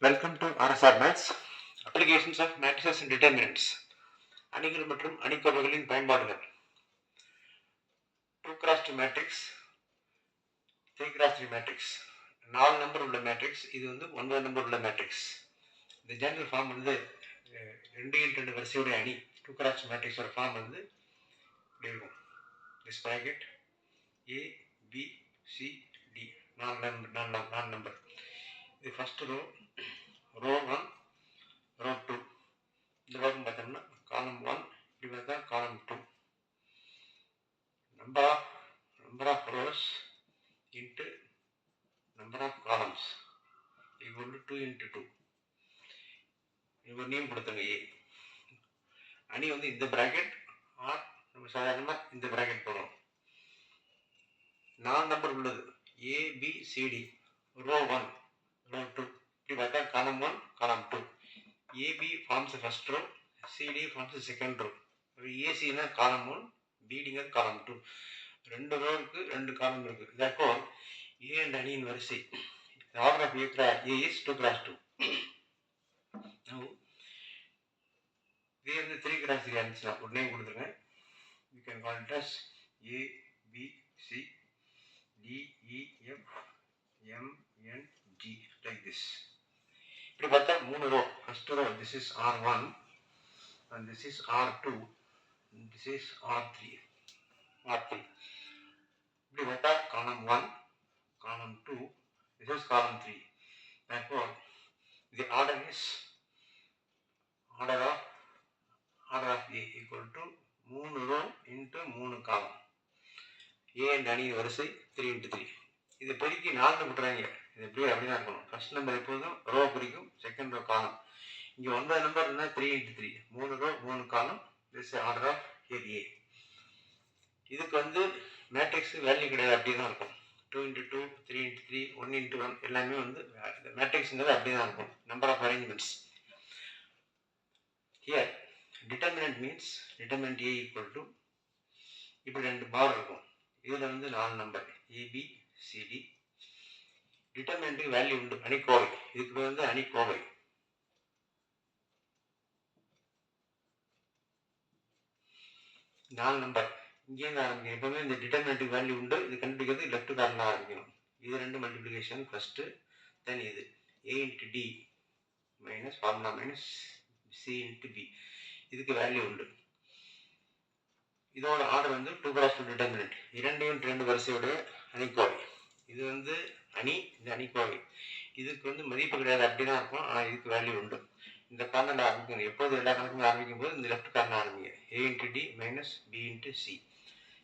Welcome to RSR Maths. Applications of matrices and determinants. அணிகள் மற்றும் அணிக்கோவைகளின் பயன்பாடுகள். 2x2 matrix, 3x3 matrix, 4 number உள்ள matrix. இது 9 நம்பர் உள்ள மேட்ரிக்ஸ். இந்த ஜெனரல் ஃபார்ம் 2x2 வரிசையுடைய அணி 2x2 மேட்ரிக்ஸோட ஃபார்ம் இப்படி இருக்கும். This bracket A B C D 4 number. இது ஃபர்ஸ்ட் ரோ 1, ரோ 2. இந்த பக்கம் பார்த்தோம்னா காலம் 1, இப்படி பார்த்தா காலம் 2. number of rows into number of columns equal to 2 into 2. இவர் நேம் கொடுத்துங்க A. அணி இந்த பிராக்கெட் ஆர் நம்ம சாதாரணமாக இந்த பிராக்கெட் போடுறோம். 4 நம்பர் உள்ளது. A B C D. Row 1, row 2. இப்படி பார்த்தா காலம் 1, காலம் 2. AB forms the first row, CD forms the second row. AC னா காலம் 1, BD னா காலம் 2. ரெண்டு ரோ இருக்கு, ரெண்டு காலம் இருக்கு. therefore A and அணியின் வரிசை. The order of A is 2x2. now A 3x3 இருந்துச்சுன்னா ஒரு நேம் கொடுத்துருங்க. you can call it as A B C D E F M N G like this. இப்படி பார்த்தா 3 row. First row this is R1 and this is R2 and this is R3. இப்படி பார்த்தா column 1, column 2, this is column 3. therefore the order is order of A equal to 3 row into 3 column. A and அணியின் வரிசை 3 into 3. இது பெருக்கி 4 விட்டுறாங்க. இது எப்படி அப்படிதான் இருக்கணும். ஃபர்ஸ்ட் நம்பர் எப்போதும் ரோ குறிக்கும், செகண்ட் ரோ காலம். இங்கே 9 நம்பர் இருந்தால் 3 into 3, 3 row 3 column. This order of A. இதுக்கு மேட்ரிக்ஸ் வேல்யூ கிடையாது, அப்படி தான் இருக்கும். 2 into 2, 3 into 3, 1 into 1 எல்லாமே மேட்ரிக்ஸ்ங்கிறது அப்படி தான் இருக்கும். Number of arrangements. Here determinant means determinant A equal to இப்படி 2 பார் இருக்கும். இதில் 4 நம்பர் AB CD. டிட்டர்மினன்ட்டுக்கு வேல்யூ உண்டு, அணிக்கோவை. இதுக்கு அணிக்கோவை. நாலு நம்பர் இங்கேருந்து ஆரம்பிக்கணும். எப்பவுமே இந்த டிட்டர்மினன்ட்டுக்கு வேல்யூ உண்டு. இது கண்டுபிடிக்கிறது லெஃப்ட் கார்னர்ல ஆரம்பிக்கணும். இது 2 மல்டிப்ளிகேஷன் ஃபர்ஸ்ட், தென் இது A into D minus formula minus C into B. இதுக்கு வேல்யூ உண்டு. இதோட ஆர்டர் 2x2 டிட்டர்மினன்ட். 2 வரிசையோட அணிக்கோவை. இது அணி, இந்த அணிக்கோவை. இதுக்கு மதிப்பு கிடையாது, அப்படிதான் இருக்கும். ஆனால் இதுக்கு வேல்யூ உண்டு. இந்த கார்னர்ல ஆரம்பிக்கணும். எப்போது எல்லா கணக்குமே ஆரம்பிக்கும் போது இந்த லெஃப்ட் கார்னர் ஆரம்பிங்க. A into D minus B into C.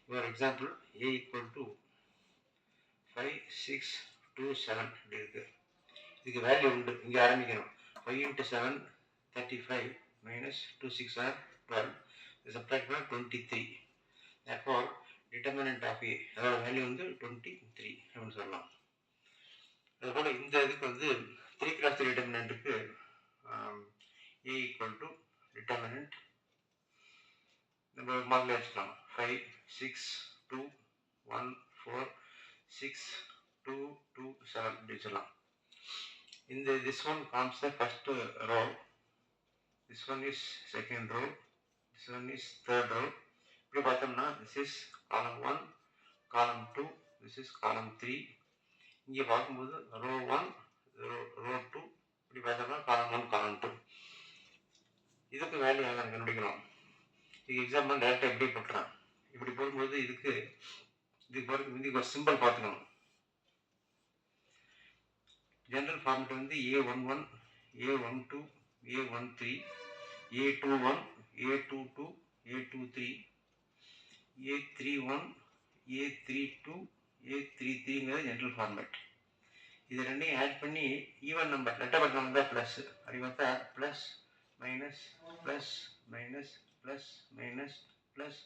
For example A equal to 5 6 2 7 இப்படி இருக்கு. இதுக்கு வேல்யூ உண்டு, இங்கே ஆரம்பிக்கணும். 5 into 7 35 மைனஸ் 2 6 are 12. இது சப்ட்ராக்ட் பண்ணால் 23. therefore determinant of A அதோட வேல்யூ 23 அப்படின்னு சொல்லலாம். அதுபோல் இந்த இதுக்கு 3x3 டிட்டர்மினன்ட்டுக்கு A equal to determinant நம்ம மாடலில் வச்சுக்கலாம். 5 6 2 1 4 6 2 2 7 இப்படி வச்சுக்கலாம். இந்த this one comes the first row, this one is second row, this one is third row. இப்படி பார்த்தோம்னா this is column 1, column 2, this is column 3. இங்கே பார்க்கும்போது row 1, row 2, இப்படி பார்த்தோம்னா column 1, column 2. இதுக்கு வேல்யூ நாங்கள் கண்டுபிடிக்கணும். இதுக்கு எக்ஸாம்பிள் டேரெக்டாக எப்படி போட்டுறேன். இப்படி போடும்போது இதுக்கு ஒரு சிம்பிள் பார்த்துக்கணும். General format A11, A12, A13, A21, A22, A23, A31, A32, A33ங்கிறது ஜென்ரல் ஃபார்மேட். இது ரெண்டையும் ஆட் பண்ணி ஈவன் நம்பர் லெட்டர் பட்டம் வந்தால் ப்ளஸ், அப்படி பார்த்தா plus minus plus minus plus minus plus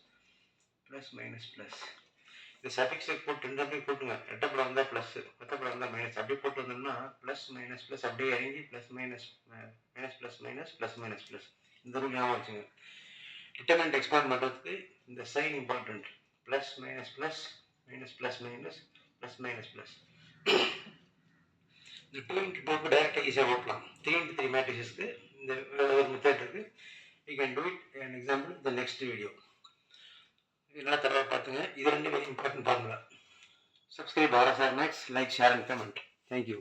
plus minus plus. இந்த சஃபிக்ஸை போட்டு ரெண்டு அப்படியே போட்டுங்க. லெட்டர் படம் வந்தால் ப்ளஸ், மற்ற படம் வந்தால் மைனஸ். அப்படியே போட்டு வந்தோம்னா ப்ளஸ் மைனஸ் ப்ளஸ் அப்படியே இறங்கி plus minus minus plus minus plus minus plus. இந்த ரூல் ஞாபகம் வச்சுங்க. டிட்டர்மினன்ட் எக்ஸ்பேண்ட் பண்ணுறதுக்கு இந்த sign important. Plus minus plus minus plus minus plus minus plus. இந்த 2x2க்கு டேரெக்டாக ஈஸியாக ஓட்டலாம். 3x3 மேட்ரிக்ஸஸ்க்கு இந்த ஒரு மெத்தட் இருக்குது. You can do it an example இந்த நெக்ஸ்ட் வீடியோ. இதெல்லாம் தடவை பார்த்துங்க. இது ரெண்டு very important formula. Subscribe RSR Max, like, share and comment. Thank you.